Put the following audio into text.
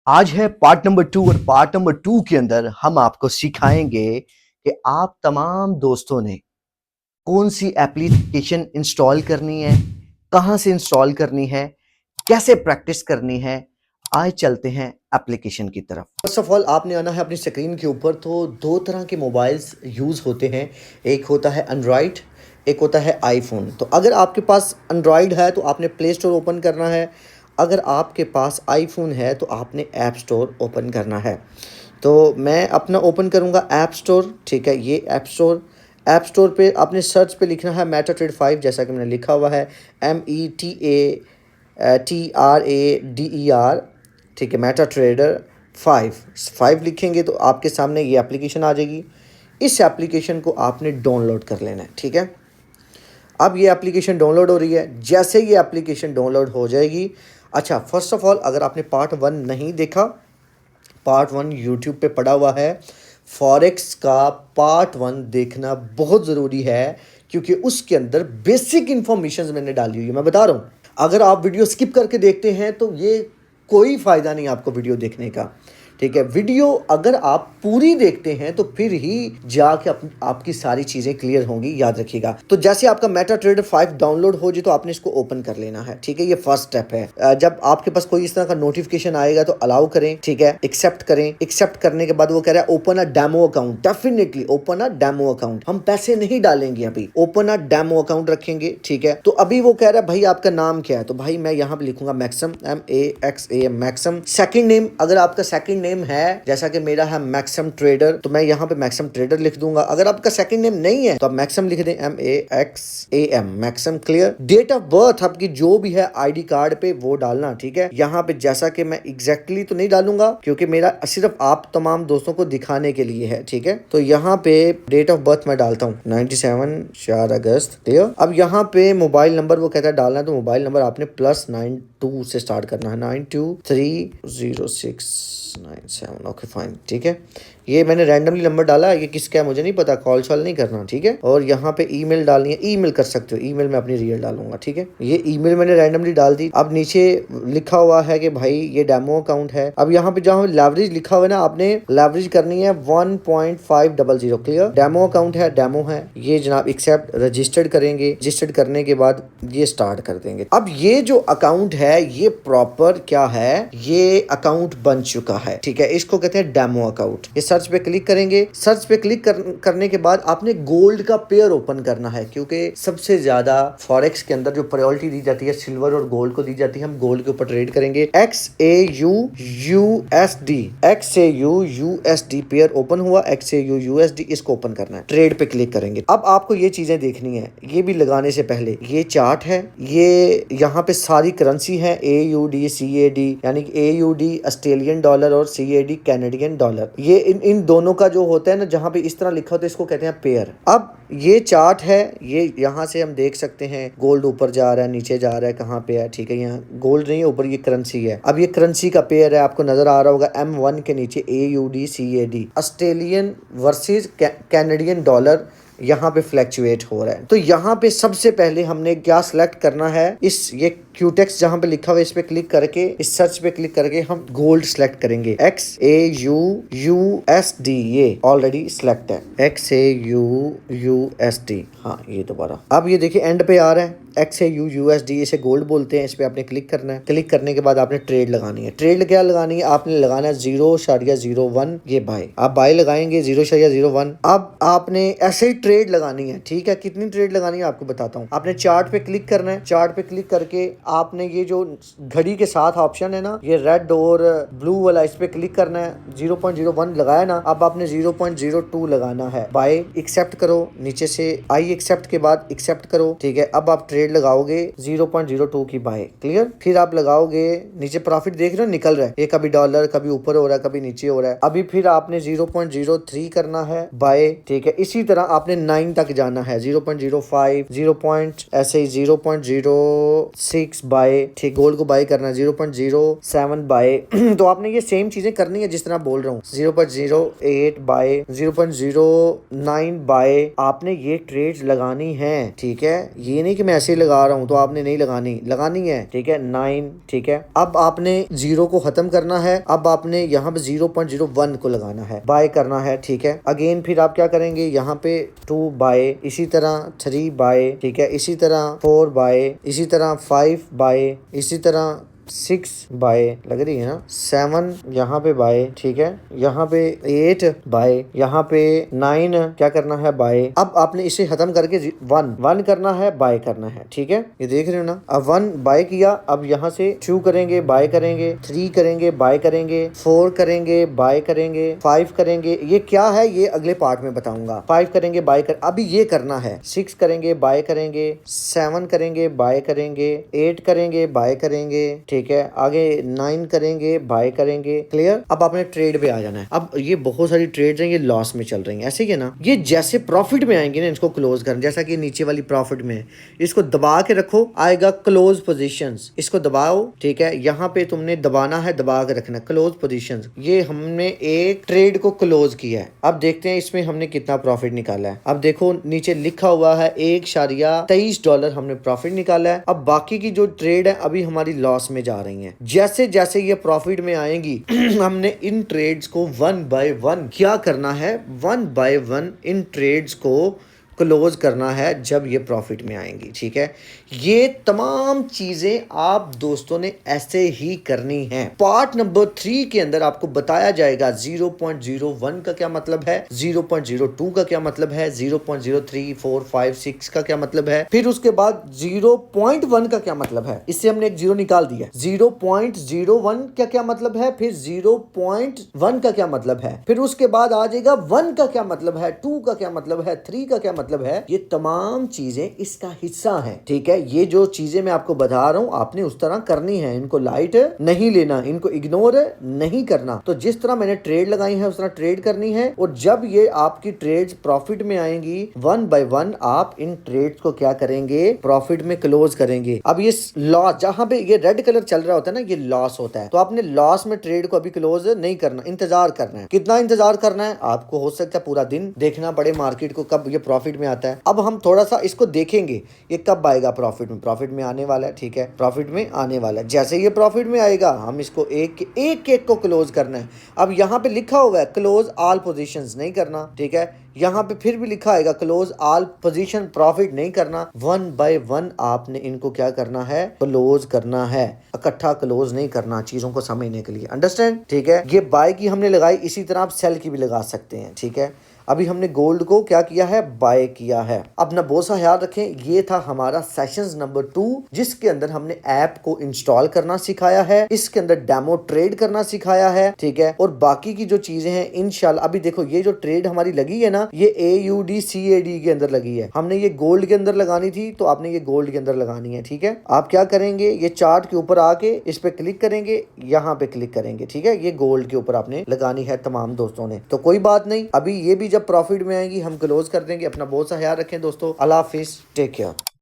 आज है part number 2 और पार्ट नंबर 2 के अंदर हम आपको सिखाएंगे कि आप तमाम दोस्तों ने कौन सी एप्लीकेशन इंस्टॉल करनी है, कहां से इंस्टॉल करनी है, कैसे प्रैक्टिस करनी है। आज चलते हैं एप्लीकेशन की तरफ। फर्स्ट ऑफ ऑल आपने आना है अपनी स्क्रीन के ऊपर। तो दो तरह के मोबाइल्स यूज़ होते हैं, एक होता है एंड्रॉयड, एक होता है आईफोन। तो अगर आपके पास एंड्रॉयड है तो आपने प्ले स्टोर ओपन करना है, अगर आपके पास आईफोन है तो आपने ऐप स्टोर ओपन करना है। तो मैं अपना ओपन करूँगा ऐप स्टोर, ठीक है। ये ऐप स्टोर पे आपने सर्च पे लिखना है MetaTrader 5, जैसा कि मैंने लिखा हुआ है METATRADER, ठीक है। MetaTrader 5 लिखेंगे तो आपके सामने ये एप्लीकेशन आ जाएगी। इस एप्लीकेशन को आपने डाउनलोड कर लेना है, ठीक है। अब ये एप्लीकेशन डाउनलोड हो रही है। जैसे ये एप्लीकेशन डाउनलोड हो जाएगी, अच्छा फर्स्ट ऑफ ऑल अगर आपने पार्ट 1 नहीं देखा, पार्ट 1 यूट्यूब पे पड़ा हुआ है। फॉरेक्स का पार्ट 1 देखना बहुत ज़रूरी है, क्योंकि उसके अंदर बेसिक इंफॉर्मेशन मैंने डाली हुई है। मैं बता रहा हूँ, अगर आप वीडियो स्किप करके देखते हैं तो ये कोई फ़ायदा नहीं आपको वीडियो देखने का, ठीक है। वीडियो अगर आप पूरी देखते हैं तो फिर ही जाके आपकी सारी चीज़ें क्लियर होंगी, याद रखिएगा। तो जैसे आपका MetaTrader 5 डाउनलोड हो जाए तो आपने इसको ओपन कर लेना है, ठीक है। ये फर्स्ट स्टेप है। जब आपके पास कोई इस तरह का नोटिफिकेशन आएगा तो अलाउ करें, ठीक है, एक्सेप्ट करें। एक्सेप्ट करने के बाद वो कह रहा है open a demo account. Definitely open a demo account. हम पैसे नहीं डालेंगे अभी, ओपन अ डेमो अकाउंट रखेंगे, ठीक है। तो अभी वो कह रहा है भाई आपका नाम क्या है, तो भाई मैं यहाँ पे लिखूंगा Maxam, MAXAM, Maxam. Second name, अगर आपका सेकंड नेम है जैसा कि मेरा है मैक्सम ट्रेडर, तो मैं यहाँ पे मैक्सम ट्रेडर लिख दूंगा। अगर आपका सेकंड नेम नहीं है तो आप मैक्सम लिख दें, MAXAM, Maxam. Clear. Date of birth आपकी जो भी है आईडी कार्ड पे वो डालना, ठीक है। यहाँ पे जैसा कि मैं एग्जैक्टली तो नहीं डालूंगा क्योंकि मेरा सिर्फ आप तमाम दोस्तों को दिखाने के लिए है, ठीक है। तो यहाँ पे डेट ऑफ बर्थ मैं डालता हूँ 97 4 अगस्त। क्लियर। अब यहाँ पे मोबाइल नंबर वो कहता है डालना है, तो मोबाइल नंबर आपने +92 से स्टार्ट करना है, 92306997। ओके फाइन, ठीक है। ये मैंने रैंडमली नंबर डाला, ये किसका है मुझे नहीं पता, कॉल शॉल नहीं करना, ठीक है। और यहाँ पे ईमेल डालनी है, ईमेल कर सकते हो, ईमेल में अपनी रियल डालूंगा, ठीक है। ये ईमेल मैंने रैंडमली डाल दी। अब नीचे लिखा हुआ है कि भाई ये डेमो अकाउंट है। अब यहाँ पे जहाँ लेवरेज लिखा हुआ है ना, आपने लेवरेज करनी है 1.500। क्लियर। डेमो अकाउंट है, डेमो है ये जनाब। एक्सेप्ट, रजिस्टर्ड करेंगे, रजिस्टर्ड करने के बाद ये स्टार्ट कर देंगे। अब ये जो अकाउंट है ये प्रॉपर क्या है, ये अकाउंट बन चुका है, ठीक है। इसको कहते हैं डेमो अकाउंट। ये सर्च पे क्लिक करेंगे। सर्च पे क्लिक करने के बाद आपने गोल्ड का पेयर ओपन करना है, क्योंकि सबसे ज्यादा फॉरेक्स के अंदर जो प्रायोरिटी दी जाती है सिल्वर और गोल्ड को दी जाती है। हम गोल्ड के ऊपर ट्रेड करेंगे। XAUUSD पेयर ओपन हुआ। XAUUSD इसको ओपन करना है, ट्रेड पे क्लिक करेंगे। अब आपको ये चीजें देखनी है, ये भी लगाने से पहले ये चार्ट है, ये यहाँ पे सारी करेंसी है, AUD CAD, यानी कि AUD ऑस्ट्रेलियन डॉलर और CAD कैनेडियन डॉलर। ये इन दोनों का जो होता है ना, जहाँ पे इस तरह लिखा होता है इसको कहते हैं पेयर। अब ये चार्ट है, ये यहाँ से हम देख सकते हैं गोल्ड ऊपर जा रहा है, नीचे जा रहा है, कहाँ पे है, ठीक है। यहाँ गोल्ड नहीं है, ऊपर ये करेंसी है। अब ये करेंसी का पेयर है, आपको नजर आ रहा होगा M1 के नीचे AUD CAD, Australian versus Canadian dollar यहाँ पे फ्लैक्चुएट हो रहा है। तो यहाँ पे सबसे पहले हमने क्या सिलेक्ट करना है, इस ये क्यूटेक्स जहाँ पे लिखा हुआ है इस पे क्लिक करके, इस सर्च पे क्लिक करके हम गोल्ड सिलेक्ट करेंगे। XAUUSD ये ऑलरेडी सिलेक्ट है, XAUUSD। हाँ ये दोबारा। अब ये देखिए एंड पे आ रहा है XAUUSD, इसे गोल्ड बोलते हैं। इस पे आपने क्लिक करना है। क्लिक करने के बाद आपने ट्रेड लगानी है। ट्रेड क्या लगानी है, आपने लगाना है 0.01, ये बाय। आप बाय लगाएंगे 0.01। अब आपने ऐसे ही ट्रेड लगानी है, ठीक है। कितनी ट्रेड लगानी है आपको बताता हूँ। आपने चार्ट पे क्लिक करना है। चार्ट पे क्लिक करके आपने ये जो घड़ी के साथ ऑप्शन है ना, ये रेड और ब्लू वाला, इस पे क्लिक करना है। 0.01 लगाया ना, अब आपने 0.02 लगाना है। बाय एक्सेप्ट करो, नीचे से आई एक्सेप्ट के बाद एक्सेप्ट करो, ठीक है। अब आप ट्रेड लगाओगे 0.02 की बाय। क्लियर। फिर आप लगाओगे, नीचे प्रॉफिट देख रहे हो निकल रहा है, ये कभी डॉलर, कभी ऊपर हो रहा है, कभी नीचे हो रहा है। अभी फिर आपने 0.03 करना है बाय, ठीक है। इसी तरह आपने 9 तक जाना है, 0.05, 0. ऐसे ही 0.06, 0.06 बाय, ठीक, गोल्ड को बाय करना है 0.07 बाय तो आपने ये सेम चीजें करनी है जिस तरह बोल रहा हूँ, 0.08 बाय, 0.09 बाय, आपने ये ट्रेड्स लगानी है, ठीक है। ये नहीं कि मैं ऐसे ही लगा रहा हूँ तो आपने नहीं लगानी है, ठीक है। 9, ठीक है। अब आपने 0 को खत्म करना है, अब आपने यहाँ पे 0.01 को लगाना है, बाय करना है, ठीक है। अगेन फिर आप क्या करेंगे, यहाँ पे 2 बाय, इसी तरह 3 बाय, ठीक है, इसी तरह 4 बाय, इसी तरह 5 बाय, इसी तरह 6 बाय, लग रही है ना, 7 यहाँ पे बाय, ठीक है, यहाँ पे 8 बाय, यहाँ पे 9 क्या करना है, बाय। अब आपने इसे खत्म करके 1 करना है, बाय करना है, ठीक है। ये देख रहे हो ना, अब 1 बाय किया, अब यहाँ से 2 करेंगे, बाय करेंगे, 3 करेंगे, बाय करेंगे, 4 करेंगे, बाय करेंगे, 5 करेंगे। ये क्या है ये अगले पार्ट में बताऊंगा। 5 करेंगे, बाय कर, अभी ये करना है। 6 करेंगे, बाय करेंगे, 7 करेंगे, बाय करेंगे, 8 करेंगे, बाय करेंगे, ठीक है। आगे 9 करेंगे, बाय करेंगे, क्लियर। अब आपने ट्रेड पे आ जाना है। अब ये बहुत सारी ट्रेड्स हैं, ये लॉस में चल रही हैं, ऐसे ही है ना। ये जैसे प्रॉफिट में आएंगे ना, इसको क्लोज करना, जैसा कि नीचे वाली प्रॉफिट में है, इसको दबा के रखो, आएगा क्लोज पोजीशंस, इसको दबाओ, ठीक है। यहाँ पे तुमने दबाना है, दबा के रखना, क्लोज पोजीशंस। ये हमने एक ट्रेड को क्लोज किया है। अब देखते हैं इसमें हमने कितना प्रॉफिट निकाला है। अब देखो नीचे लिखा हुआ है $1.23 हमने प्रॉफिट निकाला है। अब बाकी की जो ट्रेड है अभी हमारी लॉस में जा रही हैं। जैसे जैसे ये प्रॉफिट में आएंगी हमने इन ट्रेड्स को 1 बाय 1 क्या करना है, 1 बाय 1 इन ट्रेड्स को क्लोज करना है जब ये प्रॉफिट में आएंगी, ठीक है। ये तमाम चीजें आप दोस्तों ने ऐसे ही करनी है। पार्ट नंबर 3 के अंदर आपको बताया जाएगा 0.01 का क्या मतलब है, 0.02 का क्या मतलब है, 0.03, 4, 5, 6 का क्या मतलब है, फिर उसके बाद 0.1 का क्या मतलब है, इससे हमने एक 0 निकाल दिया। 0.01 का क्या मतलब है, फिर 0.1 का क्या मतलब है, फिर उसके बाद आ जाएगा 1 का क्या मतलब है, 2 का क्या मतलब है, 3 का क्या मतलब है। ये तमाम चीजें इसका हिस्सा हैं, ठीक है। ये जो चीजें मैं आपको बता रहा हूं आपने उस तरह करनी है, इनको लाइट नहीं लेना, इनको इग्नोर नहीं करना। तो जिस तरह मैंने ट्रेड लगाई है उस तरह ट्रेड करनी है, और जब ये आपकी ट्रेड्स प्रॉफिट में आएंगी 1 बाय 1 आप इन ट्रेड्स को क्या करेंगे, प्रॉफिट में क्लोज करेंगे। अब ये लॉस, जहां पे ये रेड कलर चल रहा होता है ना, ये लॉस होता है। तो आपने लॉस में ट्रेड को अभी क्लोज नहीं करना, इंतजार करना है। कितना इंतजार करना है, आपको हो सकता है पूरा दिन देखना पड़े मार्केट को, कब ये प्रॉफिट में आता है। अब हम थोड़ा सा इसको देखेंगे ये कब आएगा प्रॉफिट में। प्रॉफिट में आने वाला है, ठीक है, प्रॉफिट में आने वाला है। जैसे ये प्रॉफिट में आएगा हम इसको एक को क्लोज करना है। अब यहाँ पे लिखा हुआ है क्लोज ऑल पोजीशंस, नहीं करना, ठीक है। यहाँ पे फिर भी लिखा आएगा क्लोज ऑल पोजीशन प्रॉफिट, नहीं करना। 1 बाय 1 आपने इनको क्या करना है, क्लोज करना है, इकट्ठा क्लोज नहीं करना, चीजों को समझने के लिए, अंडरस्टैंड, ठीक है। ये बाय की हमने लगाई, इसी तरह आप सेल की भी लगा सकते हैं, ठीक है। अभी हमने गोल्ड को क्या किया है, बाय किया है। अब ना बहुत सा ख्याल रखें, ये था हमारा सेशंस नंबर 2 जिसके अंदर हमने ऐप को इंस्टॉल करना सिखाया है, इसके अंदर डेमो ट्रेड करना सिखाया है, ठीक है। और बाकी की जो चीजें हैं इंशाल्लाह, अभी देखो ये जो ट्रेड हमारी लगी है ना, ये AUD CAD के अंदर लगी है। हमने ये गोल्ड के अंदर लगानी थी तो आपने ये गोल्ड के अंदर लगानी है, ठीक है। आप क्या करेंगे, ये चार्ट के ऊपर आके इस पे क्लिक करेंगे, यहाँ पे क्लिक करेंगे, ठीक है। ये गोल्ड के ऊपर आपने लगानी है तमाम दोस्तों ने। तो कोई बात नहीं, अभी ये भी जब प्रॉफिट में आएंगी हम क्लोज कर देंगे। अपना बहुत सा ख्याल रखें दोस्तों। अल्लाह हाफिज, टेक केयर।